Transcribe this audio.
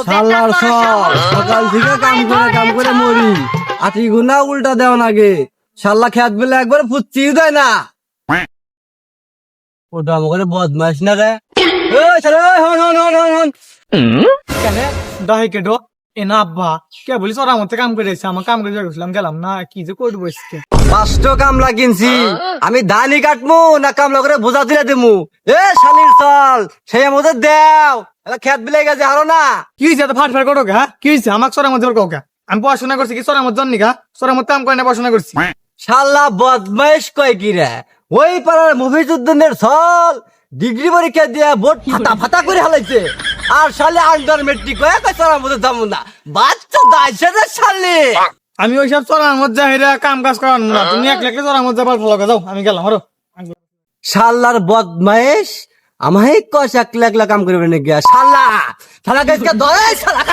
শালার সব সকাল থেকে কাম করে মরি আতি গুনা উল্টা দেও নাগে শালা খেত বেলে একবার ফুচ্ছি দেয় না ওটা আমাকে বদমাইশ না রে এই শালা হন হন হন হন হন কেন দাহি কেটো এনা আব্বা কে বলি তোরা মতে কাম করে এসে আমার কাম করে গেছিলাম গেলাম না কি যে করবো আজকে 5টো কামলা কিনছি আমি ধানি কাটমু না কামলা করে বোঝা দিলে দিমু এ শালির চল সেই মধ্যে দেও খেত বিলে গেছে হারো না কি হয়েছে এত ফাট ফাট করো হ্যাঁ কি হয়েছে আমার সরের মধ্যে কাউকে আমি পড়াশোনা করছি কি সরের মধ্যে নিকা সরের মধ্যে কাম করে না পড়াশোনা করছি শালা বদমাইশ কয় কি রে ওই পাড়ার মফিজউদ্দিনের ছল ডিগ্রি পরীক্ষা দিয়ে বোর্ড ফাটা ফাটা করে হালাইছে আর শালে আন্ডার মেট্রিক হয়ে কয়টার মধ্যে যাবো না বাচ্চা দাইছে রে শালে আমি ওইসব চড়ার মধ্যে হেরা কাম কাজ করার না তুমি এক লেখলে চড়ার মধ্যে ভালো যাও আমি গেলাম হরো শালার বদমাইশ আমায় কষ একলা একলা কাম করবে নাকি শালা শালা গাছকে ধরে শালা